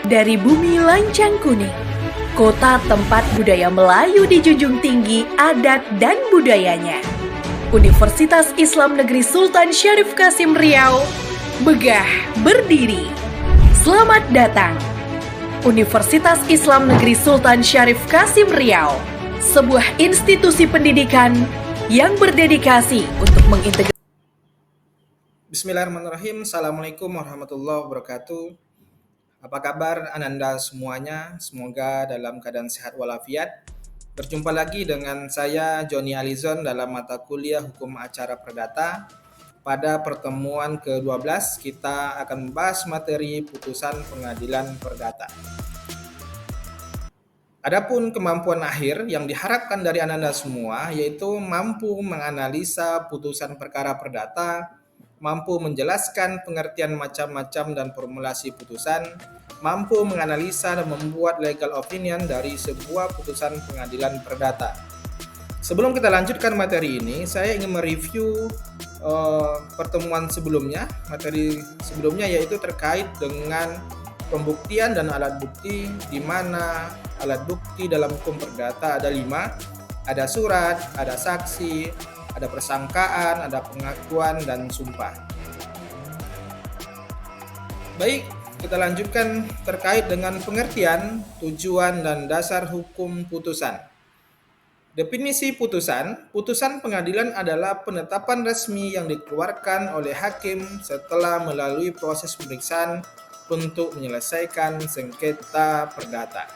Dari bumi lancang kuning, kota tempat budaya Melayu dijunjung tinggi adat dan budayanya. Universitas Islam Negeri Sultan Syarif Kasim Riau, megah berdiri. Selamat datang. Universitas Islam Negeri Sultan Syarif Kasim Riau, sebuah institusi pendidikan yang berdedikasi untuk mengintegrasi. Bismillahirrahmanirrahim. Assalamualaikum warahmatullahi wabarakatuh. Apa kabar Ananda semuanya? Semoga dalam keadaan sehat walafiat. Berjumpa lagi dengan saya Joni Alizon dalam mata kuliah Hukum Acara Perdata. Pada pertemuan ke-12 kita akan membahas materi putusan pengadilan perdata. Adapun kemampuan akhir yang diharapkan dari Ananda semua yaitu mampu menganalisa putusan perkara perdata, mampu menjelaskan pengertian macam-macam dan formulasi putusan, mampu menganalisa dan membuat legal opinion dari sebuah putusan pengadilan perdata. Sebelum kita lanjutkan materi ini, saya ingin mereview pertemuan sebelumnya, materi sebelumnya yaitu terkait dengan pembuktian dan alat bukti, di mana alat bukti dalam hukum perdata ada 5, ada surat, ada saksi, ada persangkaan, ada pengakuan, dan sumpah. Baik, kita lanjutkan terkait dengan pengertian, tujuan, dan dasar hukum putusan. Definisi putusan, putusan pengadilan adalah penetapan resmi yang dikeluarkan oleh hakim setelah melalui proses pemeriksaan untuk menyelesaikan sengketa perdata.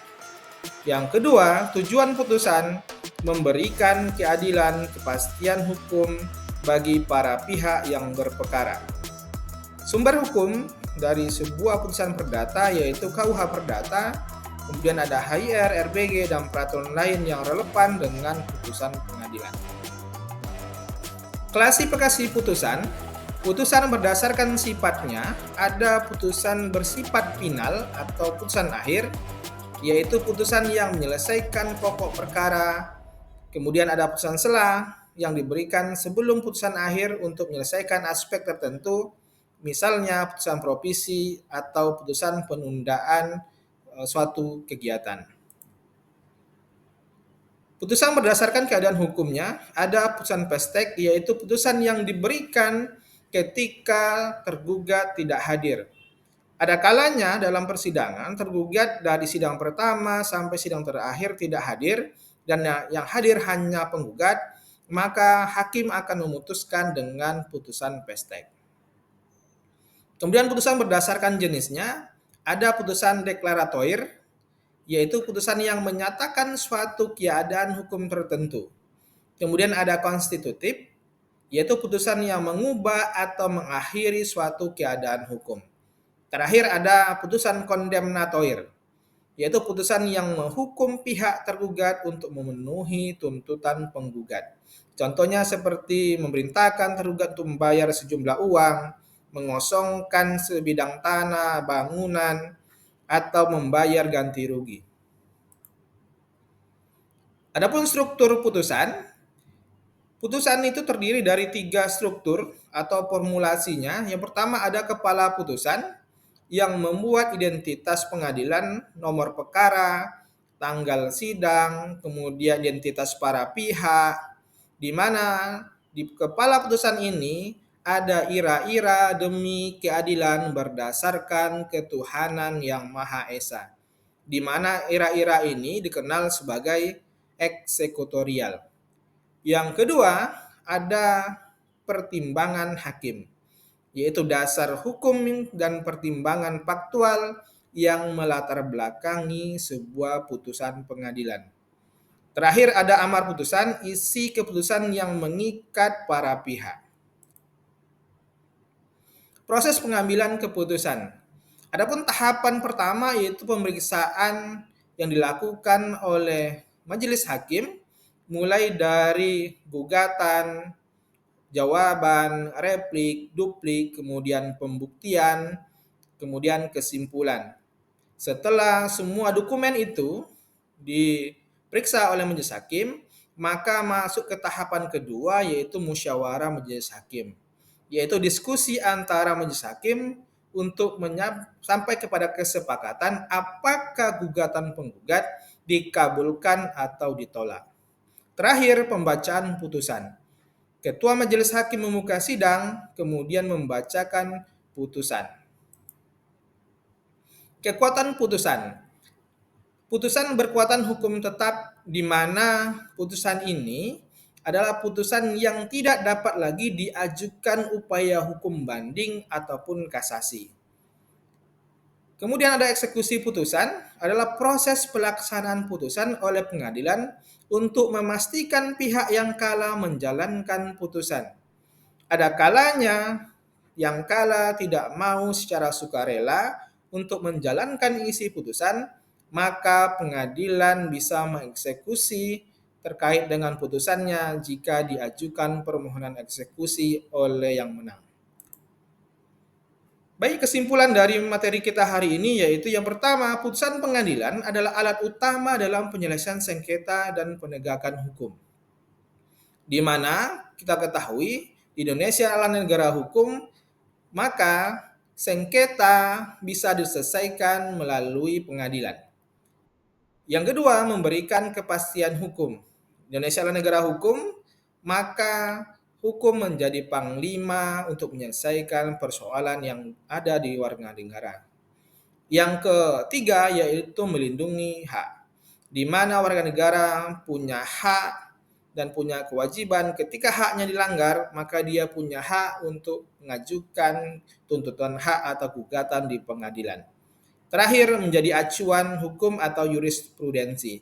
Yang kedua, tujuan putusan memberikan keadilan, kepastian hukum bagi para pihak yang berperkara. Sumber hukum dari sebuah putusan perdata yaitu KUH Perdata, kemudian ada HIR, RBG, dan peraturan lain yang relevan dengan putusan pengadilan. Klasifikasi putusan, putusan berdasarkan sifatnya, ada putusan bersifat final atau putusan akhir, yaitu putusan yang menyelesaikan pokok perkara. Kemudian ada putusan sela yang diberikan sebelum putusan akhir untuk menyelesaikan aspek tertentu, misalnya putusan provisi atau putusan penundaan suatu kegiatan. Putusan berdasarkan keadaan hukumnya, ada putusan pestek, yaitu putusan yang diberikan ketika tergugat tidak hadir. Ada kalanya dalam persidangan tergugat dari sidang pertama sampai sidang terakhir tidak hadir dan yang hadir hanya penggugat, maka hakim akan memutuskan dengan putusan pestek. Kemudian putusan berdasarkan jenisnya, ada putusan deklaratoir, yaitu putusan yang menyatakan suatu keadaan hukum tertentu. Kemudian ada konstitutif, yaitu putusan yang mengubah atau mengakhiri suatu keadaan hukum. Terakhir ada putusan kondemnatoir, yaitu putusan yang menghukum pihak tergugat untuk memenuhi tuntutan penggugat. Contohnya seperti memerintahkan tergugat untuk membayar sejumlah uang, mengosongkan sebidang tanah, bangunan, atau membayar ganti rugi. Adapun struktur putusan, putusan itu terdiri dari 3 struktur atau formulasinya. Yang pertama ada kepala putusan, yang membuat identitas pengadilan, nomor perkara, tanggal sidang, kemudian identitas para pihak, di mana di kepala putusan ini ada ira-ira demi keadilan berdasarkan ketuhanan yang Maha Esa, di mana ira-ira ini dikenal sebagai eksekutorial. Yang kedua, ada pertimbangan hakim, yaitu dasar hukum dan pertimbangan faktual yang melatar belakangi sebuah putusan pengadilan. Terakhir ada amar putusan, isi keputusan yang mengikat para pihak. Proses pengambilan keputusan. Adapun tahapan pertama yaitu pemeriksaan yang dilakukan oleh majelis hakim, mulai dari gugatan, jawaban, replik, duplik, kemudian pembuktian, kemudian kesimpulan. Setelah semua dokumen itu diperiksa oleh majelis hakim, maka masuk ke tahapan kedua yaitu musyawarah majelis hakim, yaitu diskusi antara majelis hakim untuk sampai kepada kesepakatan apakah gugatan penggugat dikabulkan atau ditolak. Terakhir, pembacaan putusan. Ketua Majelis Hakim membuka sidang, kemudian membacakan putusan. Kekuatan putusan. Putusan berkekuatan hukum tetap di mana putusan ini adalah putusan yang tidak dapat lagi diajukan upaya hukum banding ataupun kasasi. Kemudian ada eksekusi putusan, adalah proses pelaksanaan putusan oleh pengadilan untuk memastikan pihak yang kalah menjalankan putusan. Ada kalanya yang kalah tidak mau secara sukarela untuk menjalankan isi putusan, maka pengadilan bisa mengeksekusi terkait dengan putusannya jika diajukan permohonan eksekusi oleh yang menang. Baik, kesimpulan dari materi kita hari ini yaitu yang pertama, putusan pengadilan adalah alat utama dalam penyelesaian sengketa dan penegakan hukum. Di mana kita ketahui di Indonesia adalah negara hukum, maka sengketa bisa diselesaikan melalui pengadilan. Yang kedua, memberikan kepastian hukum. Indonesia adalah negara hukum, maka hukum menjadi panglima untuk menyelesaikan persoalan yang ada di warga negara. Yang ketiga yaitu melindungi hak, di mana warga negara punya hak dan punya kewajiban ketika haknya dilanggar, maka dia punya hak untuk mengajukan tuntutan hak atau gugatan di pengadilan. Terakhir, menjadi acuan hukum atau jurisprudensi,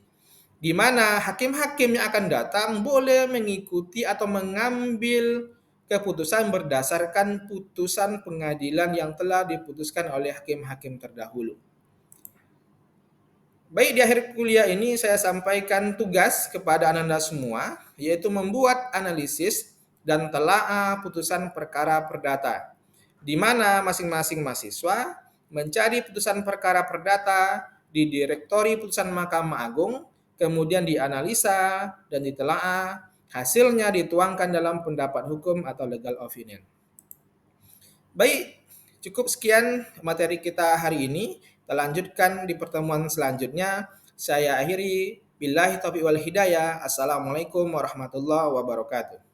di mana hakim-hakim yang akan datang boleh mengikuti atau mengambil keputusan berdasarkan putusan pengadilan yang telah diputuskan oleh hakim-hakim terdahulu. Baik, di akhir kuliah ini saya sampaikan tugas kepada Anda semua, yaitu membuat analisis dan telaah putusan perkara perdata, di mana masing-masing mahasiswa mencari putusan perkara perdata di Direktori Putusan Mahkamah Agung, kemudian dianalisa dan ditelaah, hasilnya dituangkan dalam pendapat hukum atau legal opinion. Baik, cukup sekian materi kita hari ini. Kita lanjutkan di pertemuan selanjutnya. Saya akhiri. Billahi taufiq wal hidayah. Assalamualaikum warahmatullahi wabarakatuh.